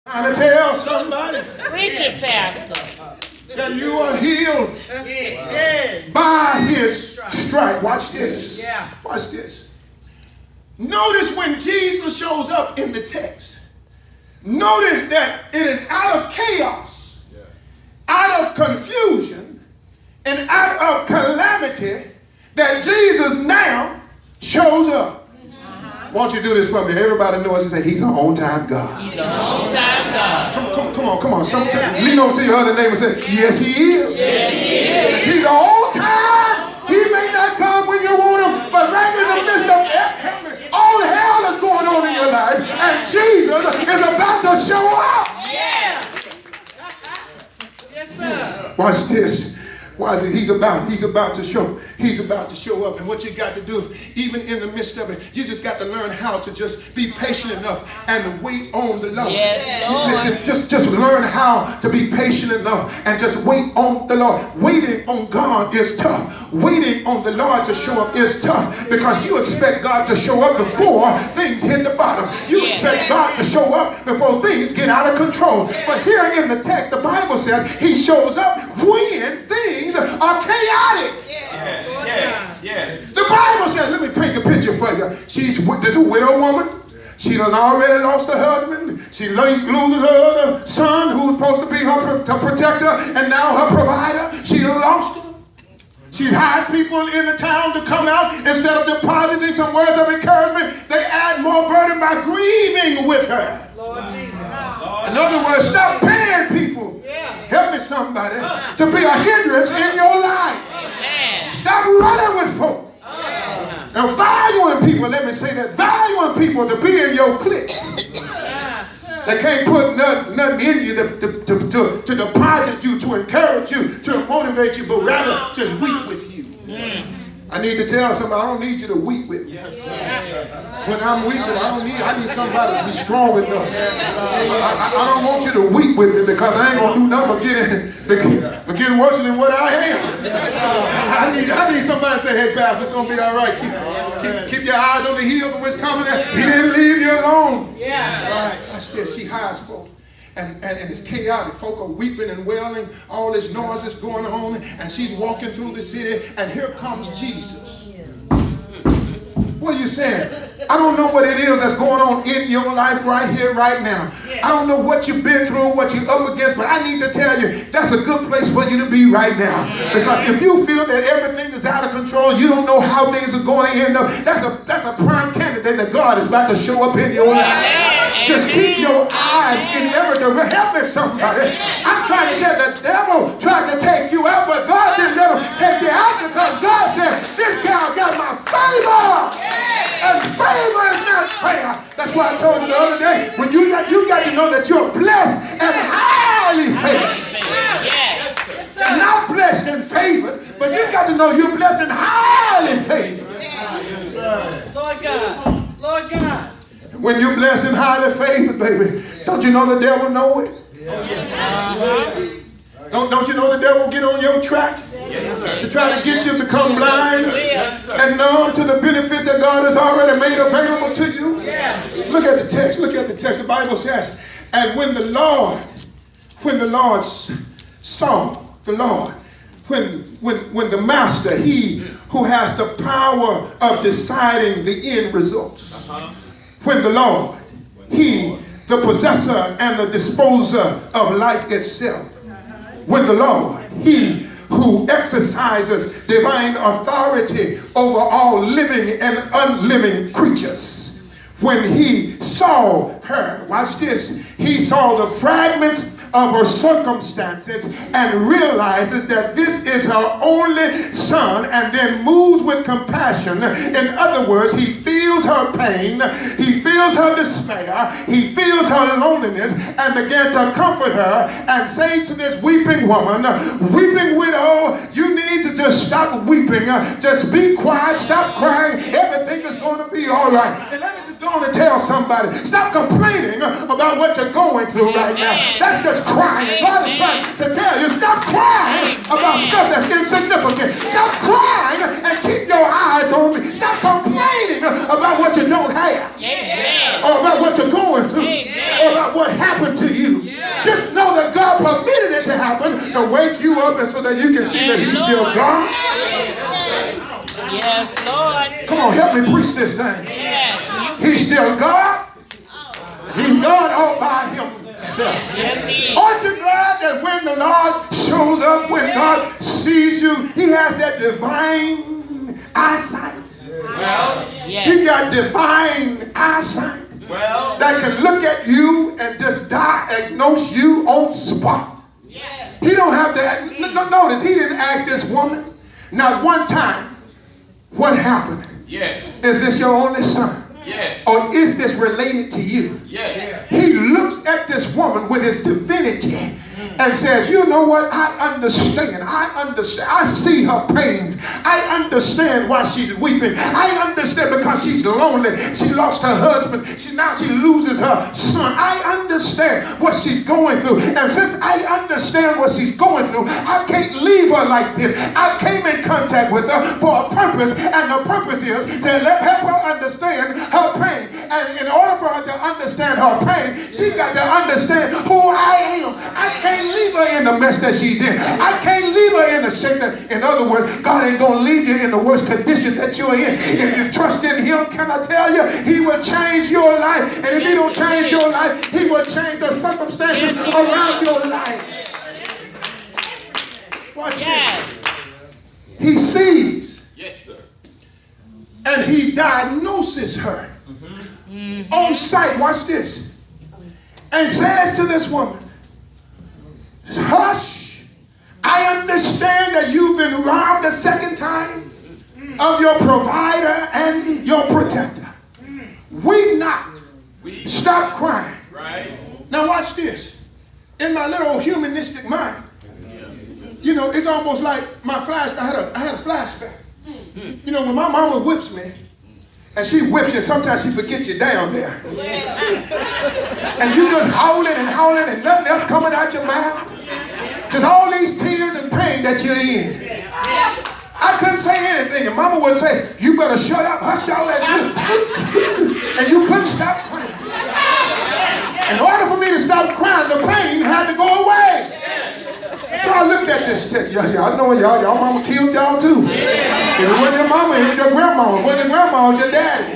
Trying to tell somebody. Preach it, Pastor. That you are healed by his stripe. Watch this. Watch this. Notice when Jesus shows up in the text. Notice that it is out of chaos, out of confusion, and out of calamity that Jesus now shows up. Won't you do this for me? Everybody knows and say he's an on-time God. He's an on-time God. Come on. Lean on to your other neighbor and say, yes, he is. Yes, he is. He's an on-time. He may not come when you want him, but right in the midst of all hell is going on in your life, and Jesus is about to show up. Yeah. Yes, sir. Watch this. Why is it? He's about to show up. And what you got to do, even in the midst of it, you just got to learn how to just be patient enough and wait on the Lord. Yes, Lord. Listen, just learn how to be patient enough and just wait on the Lord. Waiting on God is tough. Waiting on the Lord to show up is tough because you expect God to show up before things hit the bottom. You expect God to show up before things get out of control. But here in the text, the Bible says he shows up when things are chaotic. The Bible says, let me paint a picture for you. This a widow woman. She done already lost her husband. She loses her other son who was supposed to be her protector and now her provider. She lost him. She hired people in the town to come out instead of depositing some words of encouragement. They add more burden by grieving with her. Lord Jesus. In other words, stop paying people. Help me somebody to be a hindrance in your life. Stop running with folk. Now valuing people, let me say that, valuing people to be in your clique. They can't put nothing in you to deposit you, to encourage you, to motivate you, but rather just weep with you. I need to tell somebody, I don't need you to weep with me. When I'm weeping, I need somebody to be strong enough. I don't want you to weep with me because I ain't gonna do nothing but get worse than what I am. I need somebody to say, hey Pastor, it's gonna be all right. Keep your eyes on the hills from which coming. He didn't leave you alone. That's this. She hides folk. And it's chaotic. Folk are weeping and wailing. All this noise is going on. And she's walking through the city. And here comes Jesus. What are you saying? I don't know what it is that's going on in your life right here, right now. I don't know what you've been through, what you're up against, but I need to tell you, that's a good place for you to be right now. Because if you feel that everything is out of control, you don't know how things are going to end up, that's a prime candidate that God is about to show up in your life. Just keep your eyes in every direction. Help me somebody. I'm trying to tell the devil tried to take you out, but God didn't let him take you out because God said, this guy got my favor. And favor is not prayer. That's why I told you the other day, when you got to know that you're blessed and highly favored. Not blessed and favored, but you got to know you're blessed and highly favored. Lord God. Lord God. When you're blessed and highly favored, baby, don't you know the devil know it? Don't you know the devil will get on your track to try to get you to become blind and numb to the benefits that God has already made available to you? Look at the text. Look at the text. The Bible says, and when the Lord saw the Lord, when the master, he who has the power of deciding the end results, when the Lord, he, the possessor and the disposer of life itself, when the Lord, he who exercises divine authority over all living and unliving creatures, when he saw her, watch this, he saw the fragments of her circumstances and realizes that this is her only son, and then moves with compassion. In other words, he feels her pain, he feels her despair, he feels her loneliness, and began to comfort her and say to this weeping woman, weeping widow, you need to just stop weeping, just be quiet, stop crying, everything is going to be all right. And let me just going to tell somebody, stop complaining about what you're going through right now. That's just crying. God is trying to tell you, stop crying about stuff that's insignificant. Stop crying and keep your eyes on me. Stop complaining about what you don't have. Or about what you're going through. Or about what happened to you. Just know that God permitted it to happen to wake you up and so that you can see that He's still God. Yes, Lord. Come on, help me preach this thing. He's still God. He's God all by Himself. Yes, He is. Aren't you glad that when the Lord shows up, when God sees you, He has that divine eyesight? He got divine eyesight that can look at you and just diagnose you on spot. He don't have to. Notice, He didn't ask this woman not one time, what happened? Is this your only son? Or is this related to you? He looks at this woman with His divinity and says, you know what? I understand. I see her pains. I understand why she's weeping. I understand because she's lonely. She lost her husband. Now she loses her son. I understand what she's going through. And since I understand what she's going through, I can't leave her like this. I came in contact with her for a purpose, and the purpose is to help her understand her pain. And in order for her to understand her pain, she got to understand who I am. I can't leave her in the mess that she's in. I can't leave her in the shape that, in other words, God ain't going to leave you in the worst condition that you're in. If you trust in Him, can I tell you, He will change your life. And if He don't change your life, He will change the circumstances around your life. Watch this. He sees. Yes, sir. And He diagnoses her on sight. Watch this. And says to this woman, hush, I understand that you've been robbed a second time of your provider and your protector. Weep not. Stop crying. Right. Now watch this. In my little humanistic mind, you know, it's almost like my flashback. I had a flashback. You know, when my mama whips me, and she whips you, sometimes she forgets you down there. And you just howling and nothing else coming out your mouth. Just all these tears and pain that you're in. I couldn't say anything, and mama would say, you better shut up, hush all that. And you couldn't stop crying. In order for me to stop crying, the pain had to go away. So I looked at this text. I know y'all mama killed y'all too. If it wasn't your mama, it was your grandma. If it wasn't your grandma, it was your daddy.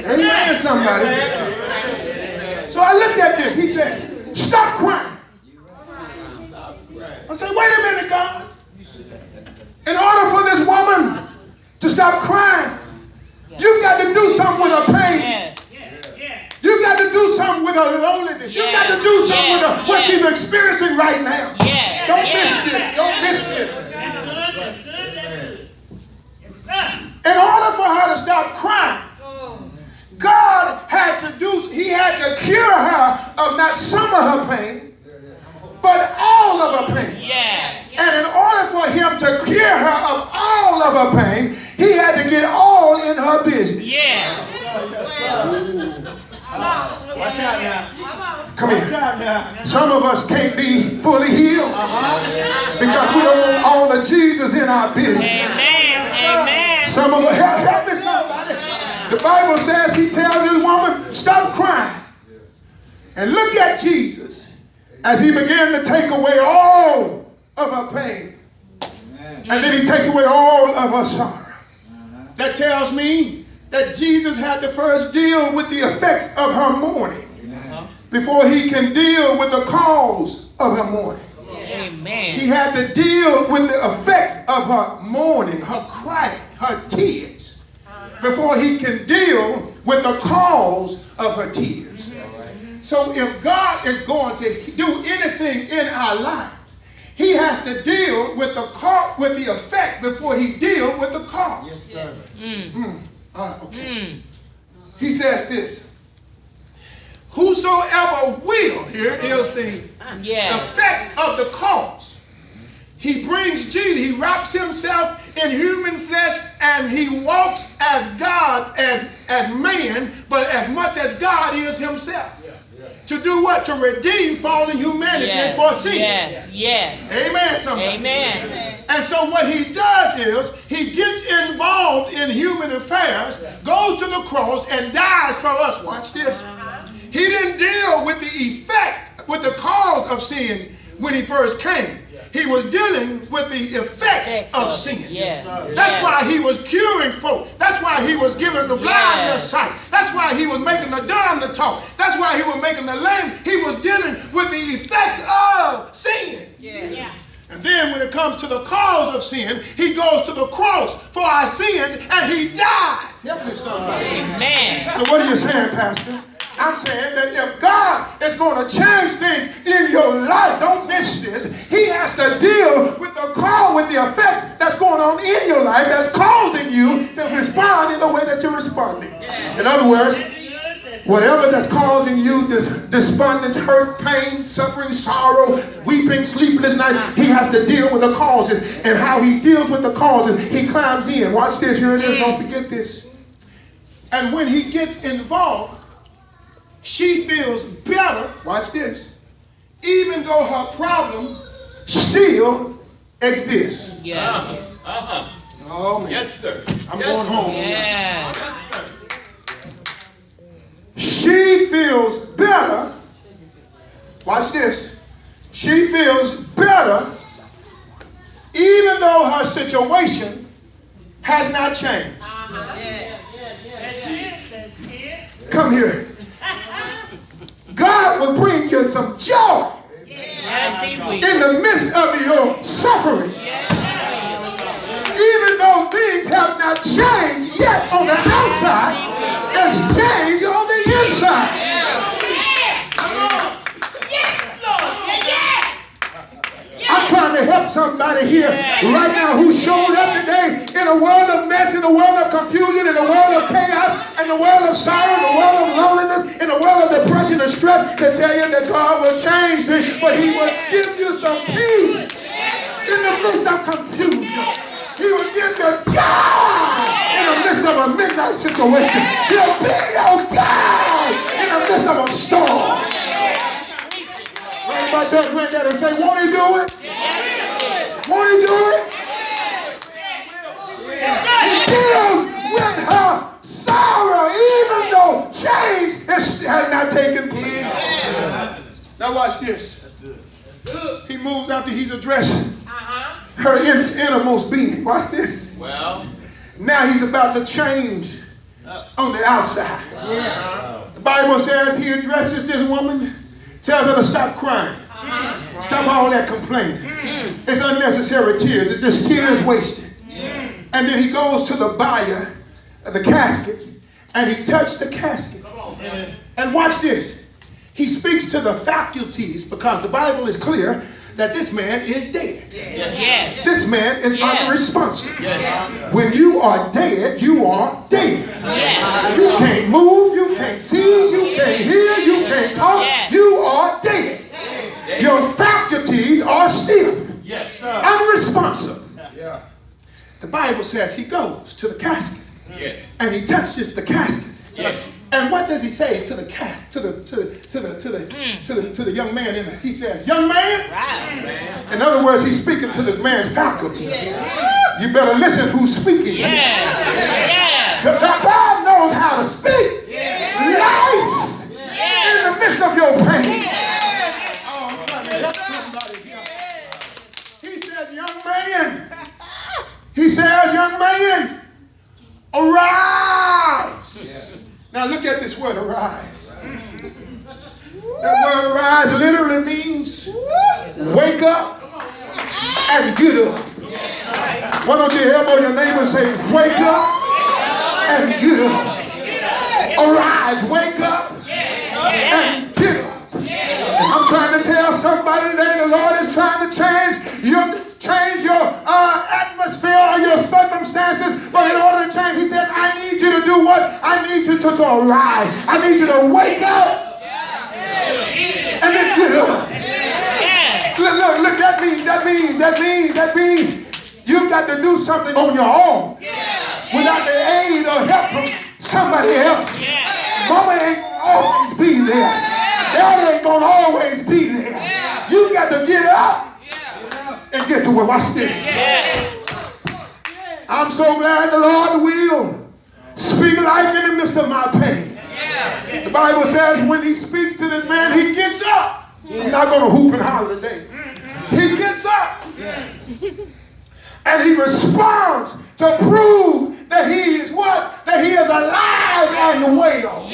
Amen, somebody. So I looked at this. He said, stop crying. I said, wait a minute, God. In order for this woman to stop crying, you've got to do something with her pain. You got to do something with her loneliness. You got to do something with her, what she's experiencing right now. Don't miss this. Don't miss this. That's good. In order for her to stop crying, God had to cure her of not some of her pain, but all of her pain. And in order for Him to cure her of all of her pain, He had to get all in her business. Watch out now. Come here. Some of us can't be fully healed because we don't want all the Jesus in our business. Amen. Some of us, help me somebody. The Bible says He tells this woman, stop crying. And look at Jesus as He began to take away all of her pain. And then He takes away all of her sorrow. That tells me that Jesus had to first deal with the effects of her mourning before He can deal with the cause of her mourning. Amen. He had to deal with the effects of her mourning, her crying, her tears, before He can deal with the cause of her tears. So if God is going to do anything in our lives, He has to deal with the effect before He deals with the cause. Yes, sir. Okay. He says this. Whosoever will, here is the effect of the cause. he brings Jesus. He wraps himself in human flesh, and he walks as God, as man, but as much as God is himself. To do what? To redeem fallen humanity for sin. Yes, yes. Amen, somebody. Amen. And so what he does is he gets involved in human affairs, goes to the cross, and dies for us. Watch this. He didn't deal with the effect, with the cause of sin when he first came. He was dealing with the effects of sin. Yes. That's why he was curing folk. That's why he was giving the blind their sight. That's why he was making the dumb to talk. That's why he was making the lame. He was dealing with the effects of sin. Yeah. And then when it comes to the cause of sin, he goes to the cross for our sins and he dies. Help me somebody. Amen. So what are you saying, Pastor? I'm saying that if God is going to change things in your life, don't miss this. He has to deal with the cause, with the effects that's going on in your life that's causing you to respond in the way that you're responding. In other words, whatever that's causing you this despondence, hurt, pain, suffering, sorrow, weeping, sleepless nights, he has to deal with the causes. And how he deals with the causes, he climbs in. Watch this. Here it is. Don't forget this. And when he gets involved, she feels better, watch this, even though her problem still exists. Yeah. Oh, man. Yes, sir. I'm going home. Yeah. She feels better, watch this, she feels better even though her situation has not changed. Come here. God will bring you some joy in the midst of your suffering. Even though things have not changed yet on the outside, it's changed on the inside. I'm trying to help somebody here right now who showed up today in a world of mess, in a world of confusion, in a world of chaos, in a world of sorrow, in a world of loneliness, in a world of depression and stress, to tell you that God will change things, but he will give you some peace in the midst of confusion. He will give you joy in the midst of a midnight situation. He'll be your God in the midst of a storm. Right about that granddaddy and say, won't he do it? Won't he do it? He deals with her sorrow even though change has not taken place. Now watch this. He moves after he's addressed her innermost being. Watch this. Well, now he's about to change on the outside. The Bible says he addresses this woman, tells her to stop crying. Stop all that complaining. It's unnecessary tears. It's just tears wasted. And then he goes to the buyer of the casket and he touched the casket. And watch this. He speaks to the faculties because the Bible is clear that this man is dead. Yes. This man is unresponsive. yes. When you are dead, you are dead. Yes. You can't move, you can't see, you can't hear, you can't talk. Yes. You are dead. Your faculties are stiff, Yes, sir. unresponsive. The Bible says he goes to the casket Yes. and he touches the casket. Yes. And what does he say to the young man in there? He says, young man. Right. In other words, he's speaking to this man's faculties. You better listen who's speaking. Yes. Yes. God knows how to speak life in the midst of your pain. Oh, I'm trying to help somebody here. He says, young man. He says, young man, arise. Now look at this word, arise. That word arise literally means wake up and get up. Why don't you elbow your neighbor and say, wake up and get up. Arise, wake up and get up. I'm trying to tell somebody today the Lord is trying to change your atmosphere or your circumstances, but in order to change, he said, I need you to do what? I need you to arise. I need you to wake up and then get up. Look, that That means you've got to do something on your own without the aid or help from somebody else. Mama ain't gonna always be there. Daddy ain't gonna always be there. You got to get up and get to where. Watch this. I'm so glad the Lord will speak life in the midst of my pain. The Bible says when he speaks to this man, he gets up. I'm not going to hoop and holler today. He gets up and he responds to prove that he is what? That he is alive and well.